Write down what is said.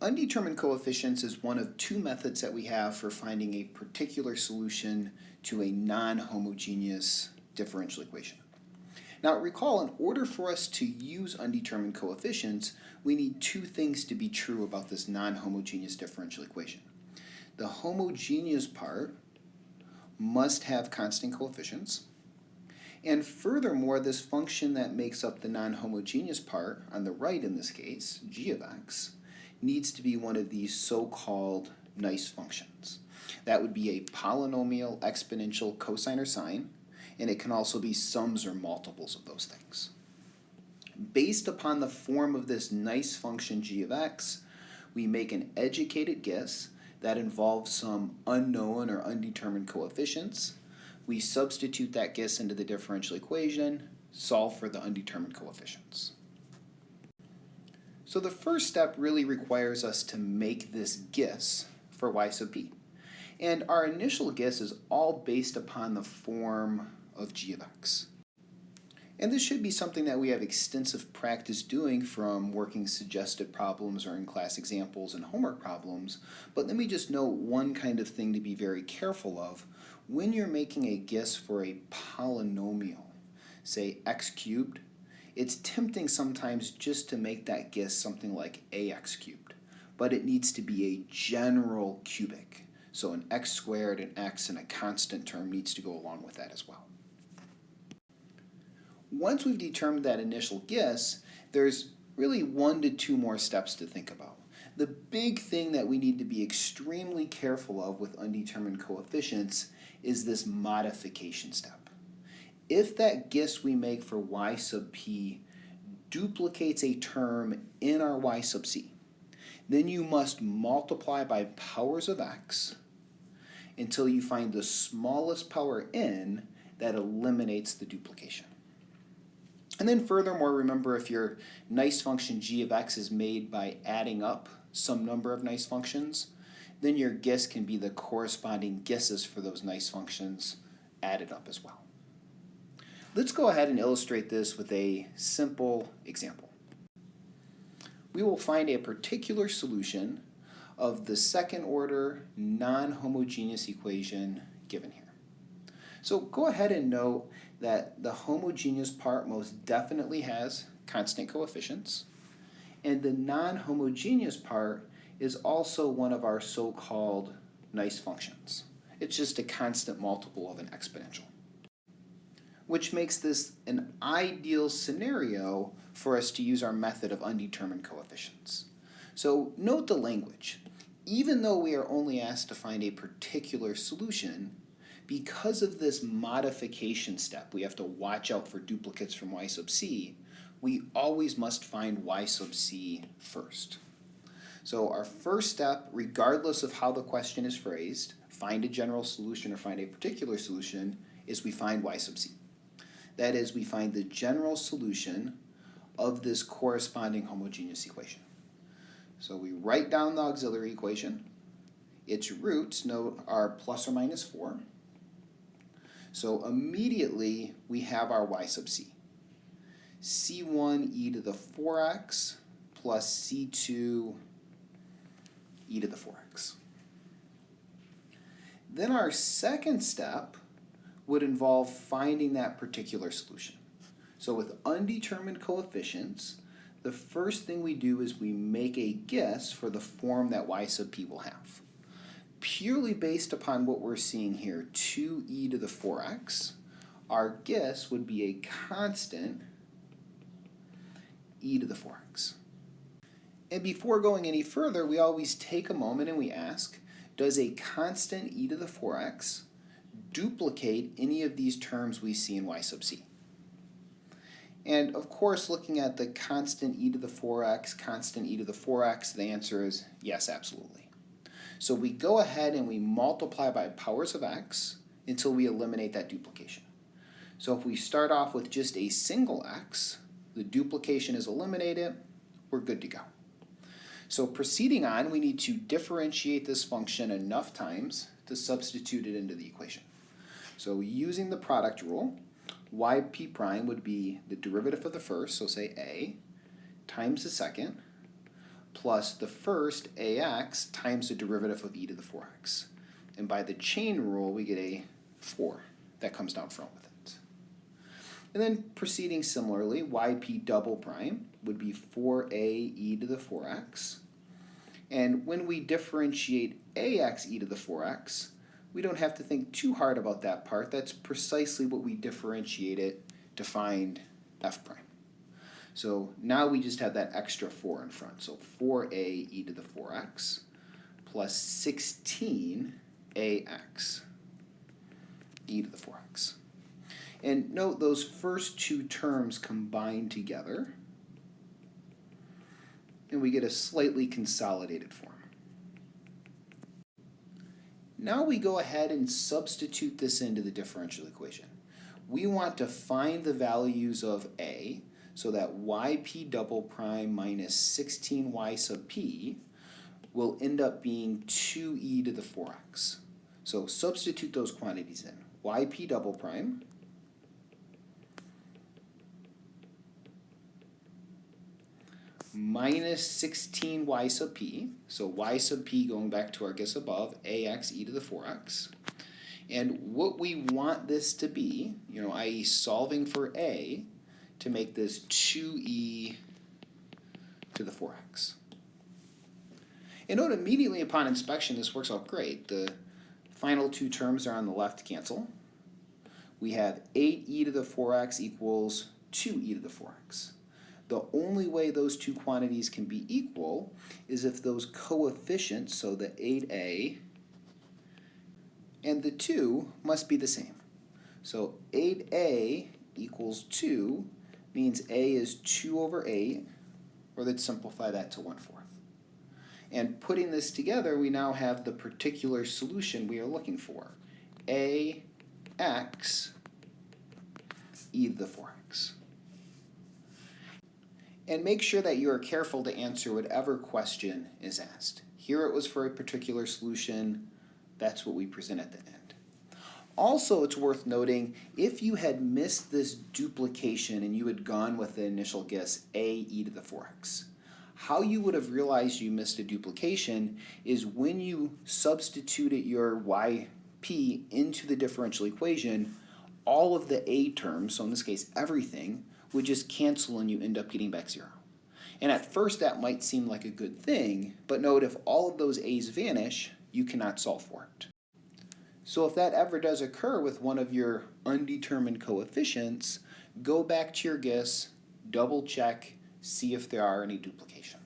Undetermined coefficients is one of two methods that we have for finding a particular solution to a non-homogeneous differential equation. Now recall, in order for us to use undetermined coefficients, we need two things to be true about this non-homogeneous differential equation. The homogeneous part must have constant coefficients, and furthermore, this function that makes up the non-homogeneous part, on the right in this case, g of x, needs to be one of these so-called nice functions. That would be a polynomial, exponential, cosine, or sine, and it can also be sums or multiples of those things. Based upon the form of this nice function g of x, we make an educated guess that involves some unknown or undetermined coefficients. We substitute that guess into the differential equation, solve for the undetermined coefficients. So the first step really requires us to make this guess for y sub p. And our initial guess is all based upon the form of g of x. And this should be something that we have extensive practice doing from working suggested problems or in class examples and homework problems. But let me just note one kind of thing to be very careful of. When you're making a guess for a polynomial, say x cubed, it's tempting sometimes just to make that guess something like ax cubed, but it needs to be a general cubic. So an x squared, an x, and a constant term needs to go along with that as well. Once we've determined that initial guess, there's really 1 to 2 more steps to think about. The big thing that we need to be extremely careful of with undetermined coefficients is this modification step. If that guess we make for y sub p duplicates a term in our y sub c, then you must multiply by powers of x until you find the smallest power n that eliminates the duplication. And then furthermore, remember, if your nice function g of x is made by adding up some number of nice functions, then your guess can be the corresponding guesses for those nice functions added up as well. Let's go ahead and illustrate this with a simple example. We will find a particular solution of the second order non-homogeneous equation given here. So go ahead and note that the homogeneous part most definitely has constant coefficients, and the non-homogeneous part is also one of our so-called nice functions. It's just a constant multiple of an exponential, which makes this an ideal scenario for us to use our method of undetermined coefficients. So note the language. Even though we are only asked to find a particular solution, because of this modification step, we have to watch out for duplicates from y sub c, we always must find y sub c first. So our first step, regardless of how the question is phrased, find a general solution or find a particular solution, is we find y sub c. That is, we find the general solution of this corresponding homogeneous equation. So we write down the auxiliary equation. Its roots, note, are plus or minus 4. So immediately we have our y sub c. c1 e to the 4x plus c2 e to the 4x. Then our second step would involve finding that particular solution. So with undetermined coefficients, the first thing we do is we make a guess for the form that y sub p will have. Purely based upon what we're seeing here, 2e to the 4x, our guess would be a constant e to the 4x. And before going any further, we always take a moment and we ask, does a constant e to the 4x duplicate any of these terms we see in y sub c? And of course, looking at the constant e to the 4x, constant e to the 4x, the answer is yes, absolutely. So we go ahead and we multiply by powers of x until we eliminate that duplication. So if we start off with just a single x, the duplication is eliminated, we're good to go. So proceeding on, we need to differentiate this function enough times to substitute it into the equation. So using the product rule, yp prime would be the derivative of the first, so say a, times the second, plus the first ax times the derivative of e to the 4x. And by the chain rule, we get a 4 that comes down front with it. And then proceeding similarly, yp double prime would be 4a e to the 4x. And when we differentiate ax e to the 4x, we don't have to think too hard about that part. That's precisely what we differentiate it to find f prime. So now we just have that extra 4 in front. So 4a e to the 4x plus 16ax e to the 4x. And note those first two terms combine together, and we get a slightly consolidated form. Now we go ahead and substitute this into the differential equation. We want to find the values of a, so that yp double prime minus 16y sub p will end up being 2e to the 4x. So substitute those quantities in. Yp double prime minus 16y sub p, so y sub p going back to our guess above, ax e to the 4x. And what we want this to be, i.e. solving for a, to make this 2e to the 4x. And note immediately upon inspection this works out great. The final two terms are on the left cancel. We have 8e to the 4x equals 2e to the 4x. The only way those two quantities can be equal is if those coefficients, so the 8a and the 2, must be the same. So 8a equals 2 means a is 2 over 8, or let's simplify that to 1/4. And putting this together, we now have the particular solution we are looking for. Ax e to the 4x. And make sure that you are careful to answer whatever question is asked. Here it was for a particular solution. That's what we present at the end. Also, it's worth noting, if you had missed this duplication and you had gone with the initial guess a e to the 4x, how you would have realized you missed a duplication is when you substituted your yp into the differential equation, all of the a terms, so in this case everything, would just cancel and you end up getting back 0. And at first that might seem like a good thing, but note if all of those a's vanish, you cannot solve for it. So if that ever does occur with one of your undetermined coefficients, go back to your guess, double check, see if there are any duplications.